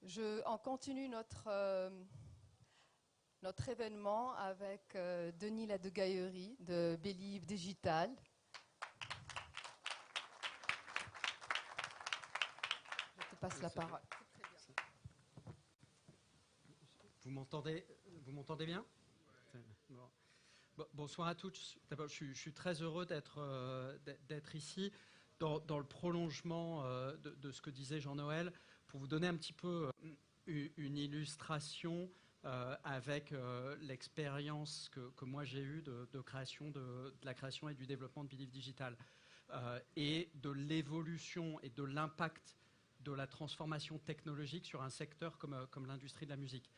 On continue notre événement avec Denis Ladegaillerie de Believe Digital. Je te passe la parole. Vous m'entendez bien? Bon. Bonsoir à tous. D'abord, je suis très heureux d'être ici dans le prolongement de ce que disait Jean-Noël, pour vous donner un petit peu une illustration avec l'expérience que moi j'ai eue de la création et du développement de Believe Digital et de l'évolution et de l'impact de la transformation technologique sur un secteur comme l'industrie de la musique.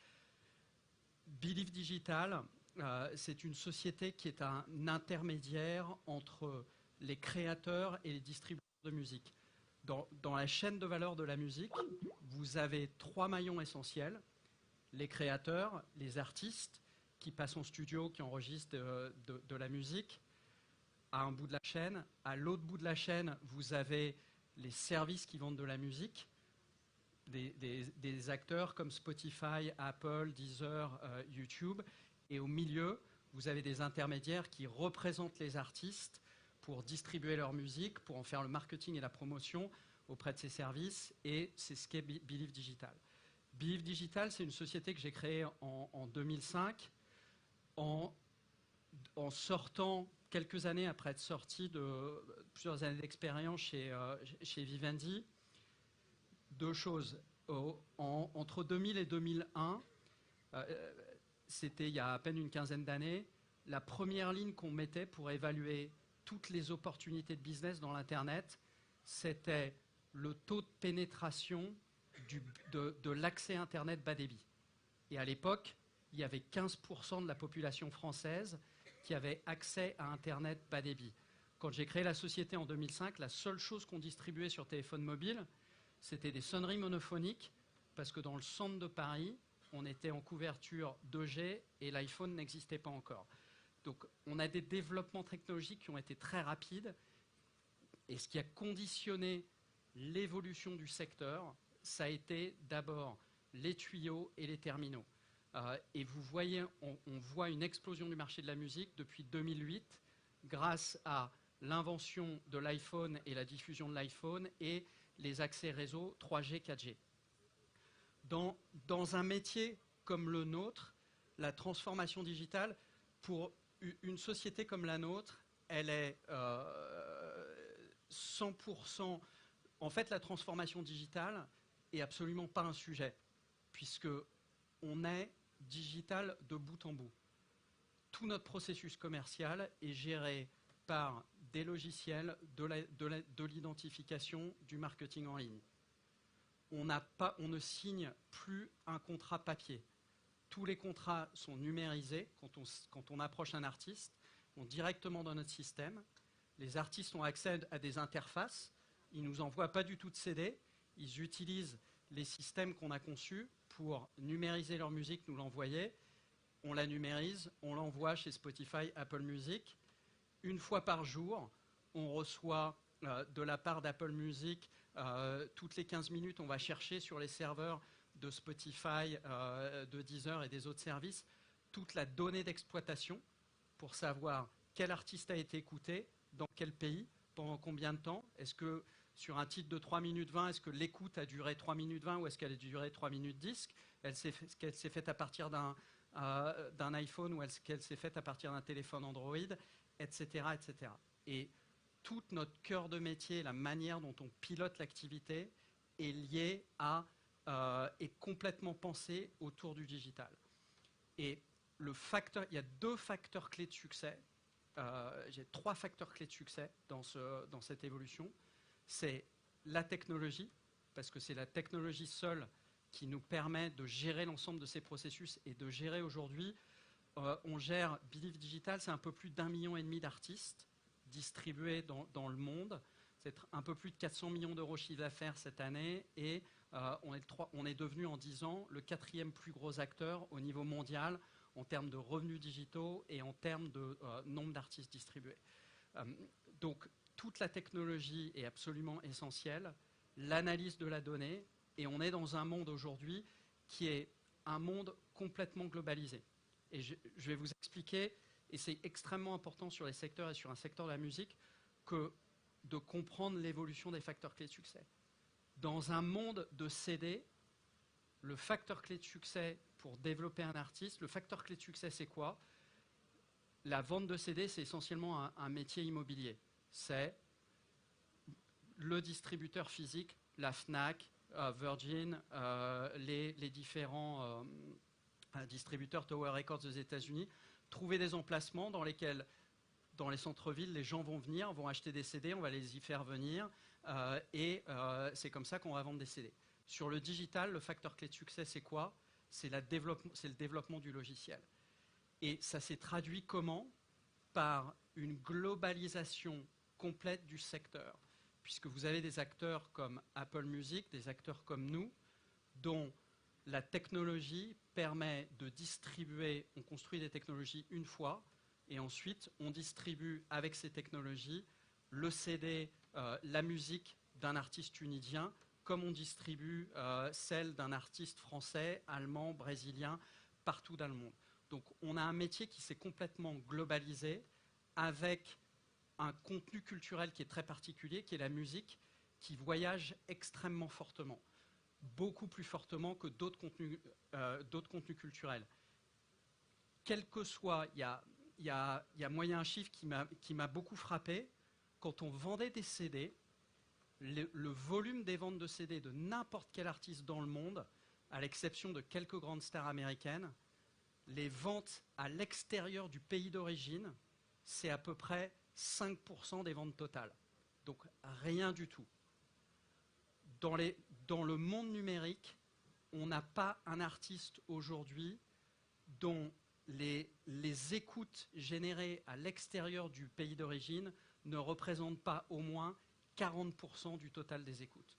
Believe Digital, c'est une société qui est un intermédiaire entre les créateurs et les distributeurs de musique. Dans la chaîne de valeur de la musique, vous avez 3 maillons essentiels: les créateurs, les artistes qui passent en studio, qui enregistrent de la musique à un bout de la chaîne. À l'autre bout de la chaîne, vous avez les services qui vendent de la musique, des acteurs comme Spotify, Apple, Deezer, YouTube. Et au milieu, vous avez des intermédiaires qui représentent les artistes pour distribuer leur musique, pour en faire le marketing et la promotion auprès de ces services. Et c'est ce qu'est Believe Digital. Believe Digital, c'est une société que j'ai créée en 2005, en sortant quelques années après être sorti de plusieurs années d'expérience chez Vivendi. Deux choses. Entre 2000 et 2001, c'était il y a à peine une quinzaine d'années, la première ligne qu'on mettait pour évaluer toutes les opportunités de business dans l'Internet, c'était le taux de pénétration de l'accès Internet bas débit. Et à l'époque, il y avait 15% de la population française qui avait accès à Internet bas débit. Quand j'ai créé la société en 2005, la seule chose qu'on distribuait sur téléphone mobile, c'était des sonneries monophoniques, parce que dans le centre de Paris, on était en couverture 2G et l'iPhone n'existait pas encore. Donc on a des développements technologiques qui ont été très rapides, et ce qui a conditionné l'évolution du secteur, ça a été d'abord les tuyaux et les terminaux. Et vous voyez, on voit une explosion du marché de la musique depuis 2008, grâce à l'invention de l'iPhone et la diffusion de l'iPhone et les accès réseau 3G, 4G. Dans un métier comme le nôtre, la transformation digitale, pour une société comme la nôtre, elle est 100%... En fait, la transformation digitale est absolument pas un sujet, puisque on est digital de bout en bout. Tout notre processus commercial est géré par des logiciels de l'identification, du marketing en ligne. On ne signe plus un contrat papier. Tous les contrats sont numérisés quand on approche un artiste, vont directement dans notre système. Les artistes ont accès à des interfaces. Ils ne nous envoient pas du tout de CD. Ils utilisent les systèmes qu'on a conçus pour numériser leur musique, nous l'envoyer. On la numérise, on l'envoie chez Spotify, Apple Music. Une fois par jour, on reçoit de la part d'Apple Music, toutes les 15 minutes, on va chercher sur les serveurs de Spotify, de Deezer et des autres services, toute la donnée d'exploitation pour savoir quel artiste a été écouté, dans quel pays, pendant combien de temps. Est-ce que sur un titre de 3 minutes 20, est-ce que l'écoute a duré 3 minutes 20 ou est-ce qu'elle a duré 3 minutes 10? Est-ce qu'elle s'est faite à partir d'un iPhone ou est-ce qu'elle s'est faite à partir d'un téléphone Android, etc., etc. Et tout notre cœur de métier, la manière dont on pilote l'activité est liée est complètement pensée autour du digital. Et il y a 2 facteurs clés de succès. J'ai 3 facteurs clés de succès dans cette évolution. C'est la technologie, parce que c'est la technologie seule qui nous permet de gérer l'ensemble de ces processus et de gérer aujourd'hui. On gère Believe Digital, c'est un peu plus d'1,5 million d'artistes distribués dans le monde. C'est un peu plus de 400 millions d'euros chiffre d'affaires cette année et on est devenu en 10 ans le 4e plus gros acteur au niveau mondial en termes de revenus digitaux et en termes de nombre d'artistes distribués. Donc toute la technologie est absolument essentielle. L'analyse de la donnée, Et on est dans un monde aujourd'hui qui est un monde complètement globalisé. Et je vais vous expliquer, et c'est extrêmement important sur les secteurs et sur un secteur de la musique, de comprendre l'évolution des facteurs clés de succès. Dans un monde de CD, le facteur clé de succès pour développer un artiste, le facteur clé de succès, c'est quoi? La vente de CD, c'est essentiellement un métier immobilier. C'est le distributeur physique, la Fnac, Virgin, les différents distributeurs Tower Records aux États-Unis, trouver des emplacements dans lesquels, dans les centres-villes, les gens vont venir, vont acheter des CD, on va les y faire venir, et c'est comme ça qu'on va vendre des CD. Sur le digital, le facteur clé de succès, c'est quoi? C'est le développement du logiciel. Et ça s'est traduit comment? Par une globalisation complète du secteur. Puisque vous avez des acteurs comme Apple Music, des acteurs comme nous, dont la technologie permet de distribuer, on construit des technologies une fois, et ensuite on distribue avec ces technologies le CD, la musique d'un artiste tunisien, comme on distribue celle d'un artiste français, allemand, brésilien, partout dans le monde. Donc on a un métier qui s'est complètement globalisé avec un contenu culturel qui est très particulier, qui est la musique, qui voyage extrêmement fortement, beaucoup plus fortement que d'autres contenus culturels. Quel que soit, il y a moyen un chiffre qui m'a beaucoup frappé, quand on vendait des CD, le volume des ventes de CD de n'importe quel artiste dans le monde, à l'exception de quelques grandes stars américaines, les ventes à l'extérieur du pays d'origine, c'est à peu près 5% des ventes totales. Donc rien du tout. Dans le monde numérique, on n'a pas un artiste aujourd'hui dont les écoutes générées à l'extérieur du pays d'origine ne représentent pas au moins 40% du total des écoutes.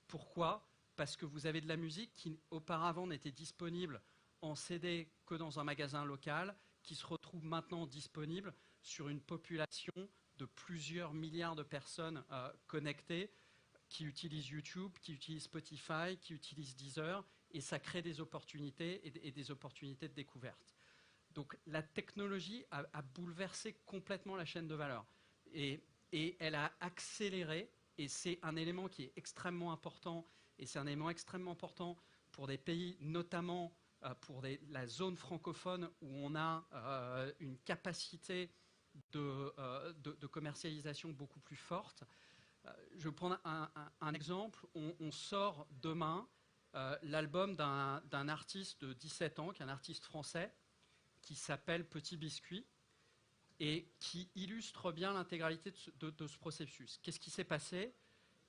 Pourquoi? Parce que vous avez de la musique qui auparavant n'était disponible en CD que dans un magasin local, qui se retrouve maintenant disponible sur une population de plusieurs milliards de personnes connectées, qui utilisent YouTube, qui utilisent Spotify, qui utilisent Deezer, et ça crée des opportunités et des opportunités de découverte. Donc la technologie a bouleversé complètement la chaîne de valeur. Et elle a accéléré, et c'est un élément qui est extrêmement important, et c'est un élément extrêmement important pour des pays, notamment pour la zone francophone, où on a une capacité de commercialisation beaucoup plus forte. Je vais prendre un exemple. On sort demain l'album d'un artiste de 17 ans, qui est un artiste français, qui s'appelle Petit Biscuit, et qui illustre bien l'intégralité de ce processus. Qu'est-ce qui s'est passé?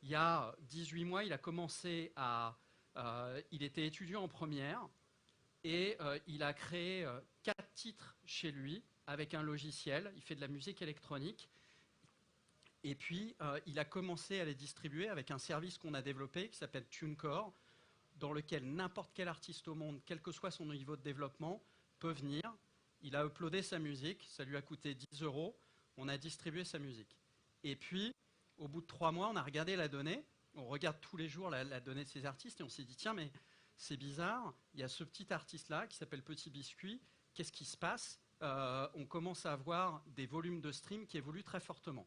Il y a 18 mois, il a commencé il était étudiant en première, et il a créé 4 titres chez lui, avec un logiciel. Il fait de la musique électronique. Et puis, il a commencé à les distribuer avec un service qu'on a développé, qui s'appelle TuneCore, dans lequel n'importe quel artiste au monde, quel que soit son niveau de développement, peut venir. Il a uploadé sa musique, ça lui a coûté 10 €, on a distribué sa musique. Et puis, au bout de 3 mois, on a regardé la donnée, on regarde tous les jours la donnée de ces artistes, et on s'est dit, tiens, mais c'est bizarre, il y a ce petit artiste-là qui s'appelle Petit Biscuit, qu'est-ce qui se passe? On commence à avoir des volumes de stream qui évoluent très fortement.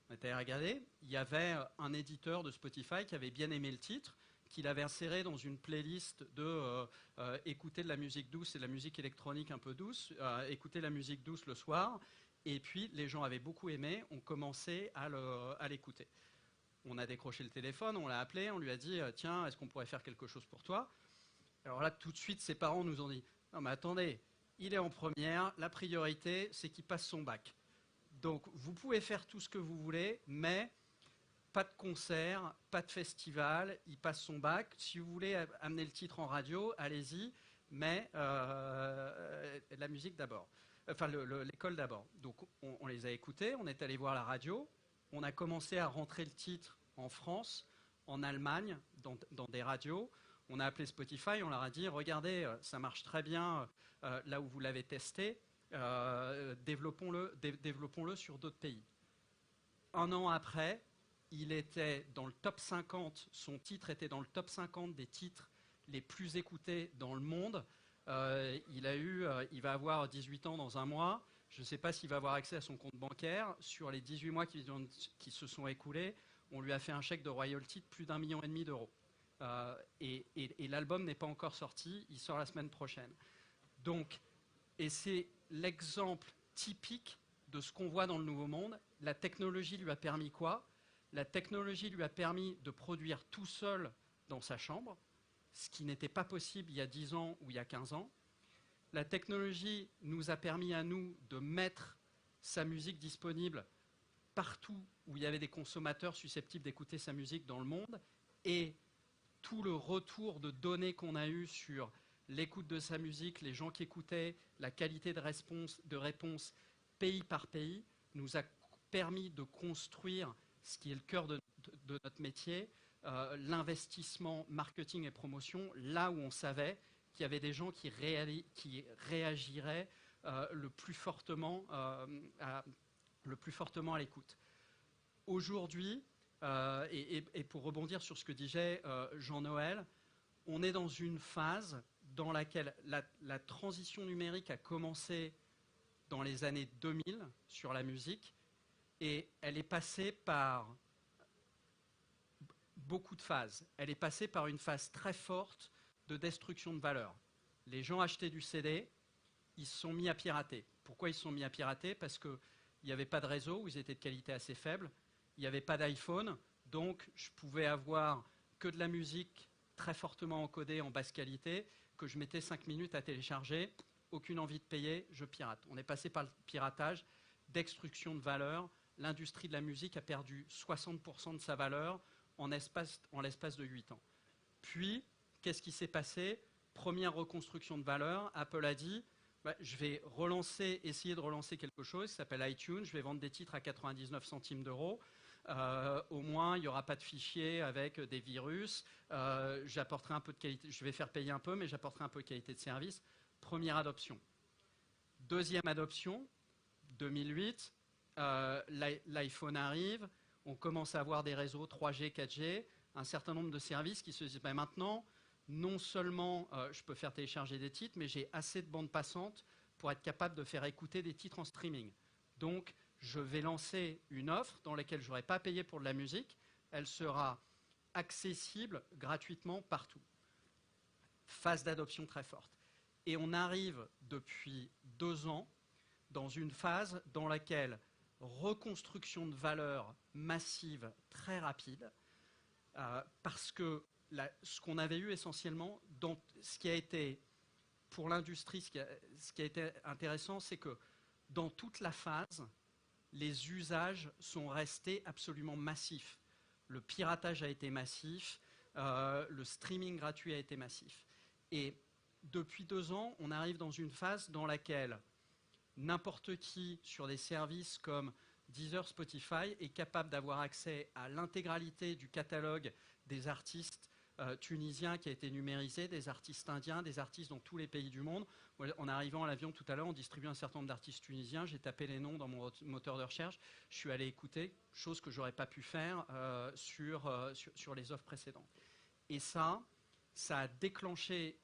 On était allé regarder, il y avait un éditeur de Spotify qui avait bien aimé le titre, qu'il avait inséré dans une playlist de écouter de la musique douce et de la musique électronique un peu douce, écouter la musique douce le soir, et puis les gens avaient beaucoup aimé, on commençait à l'écouter. On a décroché le téléphone, on l'a appelé, on lui a dit « Tiens, est-ce qu'on pourrait faire quelque chose pour toi ?» Alors là, tout de suite, ses parents nous ont dit « Non mais attendez, il est en première, la priorité, c'est qu'il passe son bac. Donc vous pouvez faire tout ce que vous voulez, mais pas de concert, pas de festival, il passe son bac. Si vous voulez amener le titre en radio, allez-y, mais la musique d'abord. Enfin, l'école d'abord. Donc on les a écoutés, on est allé voir la radio, on a commencé à rentrer le titre en France, en Allemagne, dans des radios. On a appelé Spotify, on leur a dit, regardez, ça marche très bien là où vous l'avez testé, développons-le sur d'autres pays. Un an après, il était dans le top 50, son titre était dans le top 50 des titres les plus écoutés dans le monde. Il va avoir 18 ans dans un mois. Je ne sais pas s'il va avoir accès à son compte bancaire. Sur les 18 mois qui se sont écoulés, on lui a fait un chèque de royalty de plus d'1,5 million d'euros. Et l'album n'est pas encore sorti, il sort la semaine prochaine. Donc, et c'est l'exemple typique de ce qu'on voit dans le Nouveau Monde. La technologie lui a permis quoi? La technologie lui a permis de produire tout seul dans sa chambre, ce qui n'était pas possible il y a 10 ans ou il y a 15 ans. La technologie nous a permis à nous de mettre sa musique disponible partout où il y avait des consommateurs susceptibles d'écouter sa musique dans le monde. Et tout le retour de données qu'on a eu sur l'écoute de sa musique, les gens qui écoutaient, la qualité de réponse pays par pays, nous a permis de construire ce qui est le cœur de notre métier, l'investissement marketing et promotion, là où on savait qu'il y avait des gens qui réagiraient le plus fortement à l'écoute. Aujourd'hui, et pour rebondir sur ce que disait Jean-Noël, on est dans une phase dans laquelle la transition numérique a commencé dans les années 2000 sur la musique, et elle est passée par beaucoup de phases. Elle est passée par une phase très forte de destruction de valeur. Les gens achetaient du CD, ils se sont mis à pirater. Pourquoi ils se sont mis à pirater? Parce qu'il n'y avait pas de réseau, où ils étaient de qualité assez faible, il n'y avait pas d'iPhone, donc je pouvais avoir que de la musique très fortement encodée en basse qualité, que je mettais 5 minutes à télécharger, aucune envie de payer, je pirate. On est passé par le piratage, destruction de valeur. L'industrie de la musique a perdu 60% de sa valeur en l'espace de 8 ans. Puis, qu'est-ce qui s'est passé? Première reconstruction de valeur, Apple a dit, je vais essayer de relancer quelque chose qui s'appelle iTunes, je vais vendre des titres à 99 centimes d'euros. Au moins, il n'y aura pas de fichiers avec des virus. J'apporterai un peu de qualité. Je vais faire payer un peu, mais j'apporterai un peu de qualité de service. Première adoption. Deuxième adoption, 2008, l'iPhone arrive. On commence à avoir des réseaux 3G, 4G, un certain nombre de services qui se disent maintenant, non seulement je peux faire télécharger des titres, mais j'ai assez de bandes passantes pour être capable de faire écouter des titres en streaming. Donc, je vais lancer une offre dans laquelle je n'aurai pas payé pour de la musique. Elle sera accessible gratuitement partout. Phase d'adoption très forte. Et on arrive depuis 2 ans dans une phase dans laquelle reconstruction de valeur massive très rapide, parce que ce qu'on avait eu essentiellement, dans ce qui a été pour l'industrie, ce qui a été intéressant, c'est que dans toute la phase, les usages sont restés absolument massifs. Le piratage a été massif, le streaming gratuit a été massif. Et depuis 2 ans, on arrive dans une phase dans laquelle n'importe qui, sur des services comme Deezer, Spotify, est capable d'avoir accès à l'intégralité du catalogue des artistes tunisiens qui a été numérisé, des artistes indiens, des artistes dans tous les pays du monde. En arrivant à l'avion tout à l'heure, on distribue un certain nombre d'artistes tunisiens. J'ai tapé les noms dans mon moteur de recherche. Je suis allé écouter, chose que je n'aurais pas pu faire sur les offres précédentes. Et ça a déclenché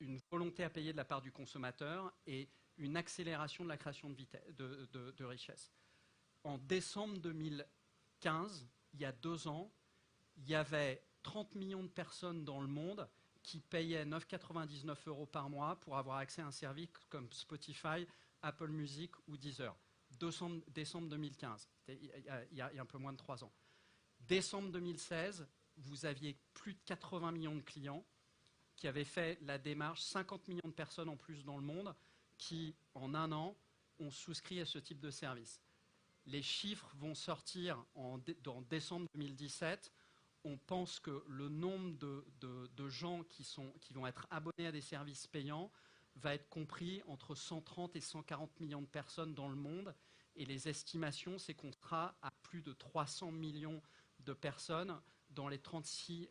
une volonté à payer de la part du consommateur et une accélération de la création de richesse. En décembre 2015, il y a 2 ans, il y avait 30 millions de personnes dans le monde qui payaient 9,99 € par mois pour avoir accès à un service comme Spotify, Apple Music ou Deezer. Décembre 2015, il y a un peu moins de 3 ans. Décembre 2016, vous aviez plus de 80 millions de clients qui avaient fait la démarche, 50 millions de personnes en plus dans le monde qui, en 1 an, ont souscrit à ce type de service. Les chiffres vont sortir en décembre 2017. On pense que le nombre de gens qui vont être abonnés à des services payants va être compris entre 130 et 140 millions de personnes dans le monde. Et les estimations, c'est qu'on sera à plus de 300 millions de personnes dans les 36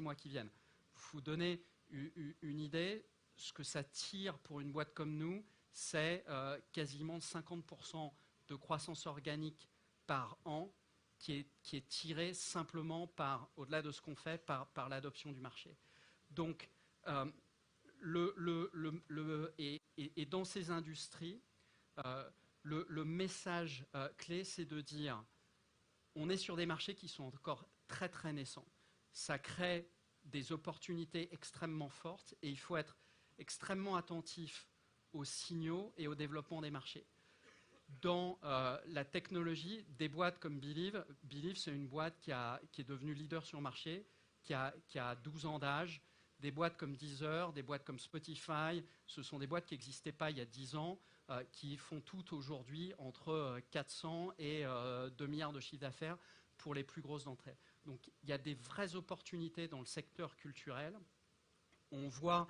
mois qui viennent. Pour vous donner une idée, ce que ça tire pour une boîte comme nous, c'est quasiment 50% de croissance organique par an qui est tiré simplement au-delà de ce qu'on fait, par l'adoption du marché. Donc, et dans ces industries, le message clé, c'est de dire, on est sur des marchés qui sont encore très très naissants. Ça crée des opportunités extrêmement fortes et il faut être extrêmement attentif aux signaux et au développement des marchés. Dans la technologie, des boîtes comme Believe, c'est une boîte qui est devenue leader sur le marché, qui a 12 ans d'âge. Des boîtes comme Deezer, des boîtes comme Spotify, ce sont des boîtes qui n'existaient pas il y a 10 ans, qui font toutes aujourd'hui entre 400 et 2 milliards de chiffre d'affaires pour les plus grosses d'entre elles. Donc il y a des vraies opportunités dans le secteur culturel. On voit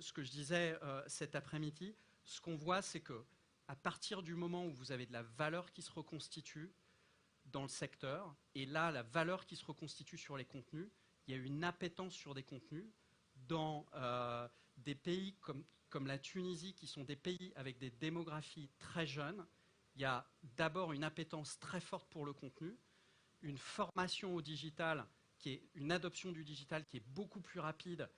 ce que je disais cet après-midi. Ce qu'on voit, c'est que à partir du moment où vous avez de la valeur qui se reconstitue dans le secteur, et là, la valeur qui se reconstitue sur les contenus, il y a une appétence sur des contenus dans des pays comme la Tunisie, qui sont des pays avec des démographies très jeunes. Il y a d'abord une appétence très forte pour le contenu, une formation au digital, une adoption du digital qui est beaucoup plus rapide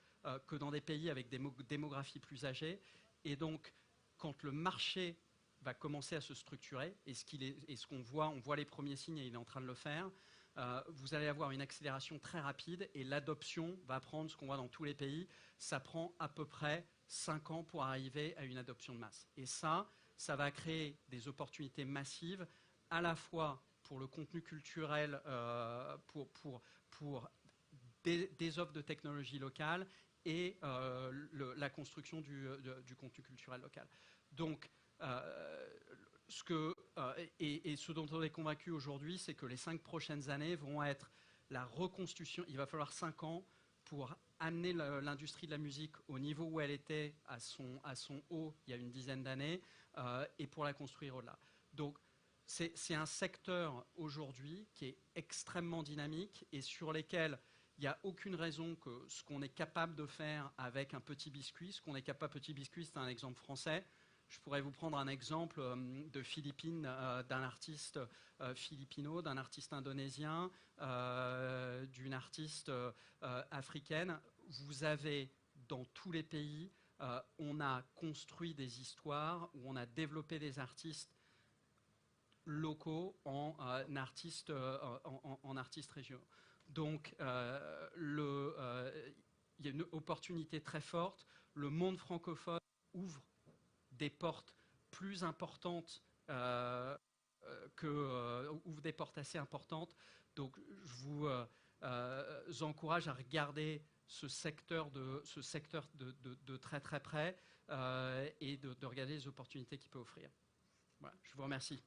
que dans des pays avec des démographies plus âgées. Et donc, quand le marché va commencer à se structurer, et ce qu'on voit, on voit les premiers signes et il est en train de le faire, vous allez avoir une accélération très rapide et l'adoption va prendre, ce qu'on voit dans tous les pays, ça prend à peu près 5 ans pour arriver à une adoption de masse. Et ça va créer des opportunités massives, à la fois pour le contenu culturel, pour des offres de technologie locale et la construction du contenu culturel local. Donc, ce dont on est convaincu aujourd'hui, c'est que les 5 prochaines années vont être la reconstitution. Il va falloir 5 ans pour amener l'industrie de la musique au niveau où elle était à son haut il y a une dizaine d'années et pour la construire au-delà. Donc, c'est un secteur aujourd'hui qui est extrêmement dynamique et sur lequel il n'y a aucune raison que ce qu'on est capable de faire avec un petit biscuit, petit biscuit, c'est un exemple français. Je pourrais vous prendre un exemple de Philippines, d'un artiste philippino, d'un artiste indonésien, d'une artiste africaine. Vous avez dans tous les pays, on a construit des histoires où on a développé des artistes locaux en artistes régionaux. Donc, il y a une opportunité très forte. Le monde francophone ouvre des portes plus importantes, ouvre des portes assez importantes. Donc, je vous encourage à regarder ce secteur de très très près et de regarder les opportunités qu'il peut offrir. Voilà, je vous remercie.